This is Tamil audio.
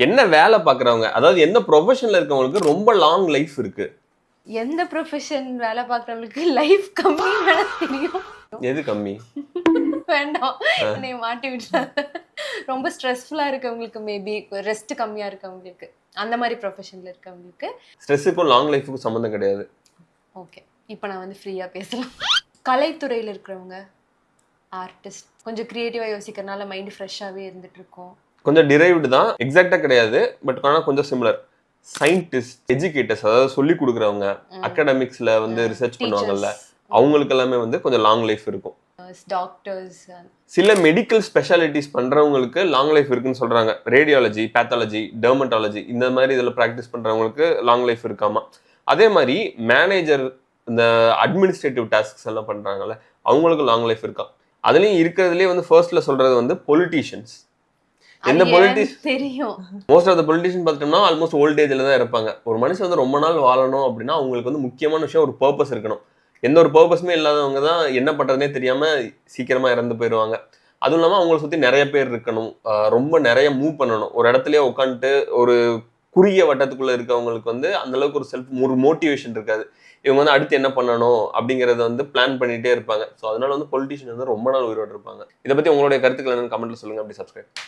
என்ன வேலை பாக்குறவங்க, அதாவது எந்த ப்ரொஃபஷன்ல இருக்கவங்களுக்கு ரொம்ப லாங் லைஃப் இருக்கு? எந்த ப்ரொஃபஷன் வேலை பார்க்குறவங்களுக்கு லைஃப் கம்மி வேலை தெரியும். எது கம்மி? வேண்டாம், என்னை மாட்டி விட்டுறாத. ரொம்ப ஸ்ட்ரெஸ்ஃபுல்லா இருக்கவங்களுக்கு, மேபி ரெஸ்ட் கம்மியா இருக்கவங்களுக்கு, அந்த மாதிரி ப்ரொஃபஷன்ல இருக்கவங்களுக்கு. ஸ்ட்ரெஸ்ஸுக்கும் லாங் லைஃபுக்கும் சம்மந்தம் கிடையாது. ஓகே, இப்போ நான் வந்து ஃப்ரீயா பேசலாம். கலைத்துறையில் இருக்கிறவங்க, ஆர்டிஸ்ட், கொஞ்சம் கிரியேட்டிவா யோசிக்கிறதுனால மைண்ட் ஃப்ரெஷ்ஷாவே இருந்துட்டு இருக்கும். கொஞ்சம் டிரைவ்டு தான், எக்ஸாக்டா கிடையாது, பட் ஆனால் கொஞ்சம் சிமிலர். சயின்டிஸ்ட், எஜுகேட்டர்ஸ், அதாவது சொல்லி கொடுக்குறவங்க, அகாடமிக்ஸ்ல வந்து ரிசர்ச் பண்ணுவாங்கல்ல, அவங்களுக்கு எல்லாமே வந்து கொஞ்சம் லாங் லைஃப் இருக்கும். டாக்டர்ஸ், சில மெடிக்கல் ஸ்பெஷாலிட்டிஸ் பண்றவங்களுக்கு லாங் லைஃப் இருக்குன்னு சொல்றாங்க. ரேடியாலஜி, பேத்தாலஜி, டெர்மட்டாலஜி, இந்த மாதிரி இதில் ப்ராக்டிஸ் பண்றவங்களுக்கு லாங் லைஃப் இருக்காமா. அதே மாதிரி மேனேஜர், இந்த அட்மினிஸ்ட்ரேட்டிவ் டாஸ்க்ஸ் எல்லாம் பண்றாங்கல்ல, அவங்களுக்கு லாங் லைஃப் இருக்கா. அதுலயும் இருக்கிறதுலே வந்து ஃபர்ஸ்ட்ல சொல்றது வந்து பொலிட்டீஷியன்ஸ். எந்த தெரியும், மோஸ்ட் ஆஃப் த பொலிட்டீஷியன் பார்த்துட்டோம்னா ஆல்மோஸ்ட் ஓல்ட் ஏஜ்ல தான் இருப்பாங்க. ஒரு மனுஷன் வந்து ரொம்ப நாள் வாழணும் அப்படின்னா அவங்களுக்கு வந்து முக்கியமான விஷயம் ஒரு பர்பஸ் இருக்கணும். எந்த ஒரு பர்பஸுமே இல்லாதவங்க தான் என்ன பண்றதுனே தெரியாம சீக்கிரமா இறந்து போயிடுவாங்க. அதுவும் இல்லாமல் அவங்களை சுற்றி நிறைய பேர் இருக்கணும், ரொம்ப நிறைய மூவ் பண்ணணும். ஒரு இடத்துலயே உட்காந்துட்டு ஒரு குறுகிய வட்டத்துக்குள்ள இருக்கவங்களுக்கு வந்து அந்த அளவுக்கு ஒரு மோட்டிவேஷன் இருக்காது. இவங்க வந்து அடுத்து என்ன பண்ணணும் அப்படிங்கறத வந்து பிளான் பண்ணிட்டே இருப்பாங்க. ஸோ அதனால வந்து பொலிட்டீஷியன் வந்து ரொம்ப நாள் உயிரோடு இருப்பாங்க. இதை பத்தி உங்களுடைய கருத்துக்கள் என்னன்னு கமெண்ட்ல சொல்லுங்க. அப்படி சப்ஸ்கிரைப்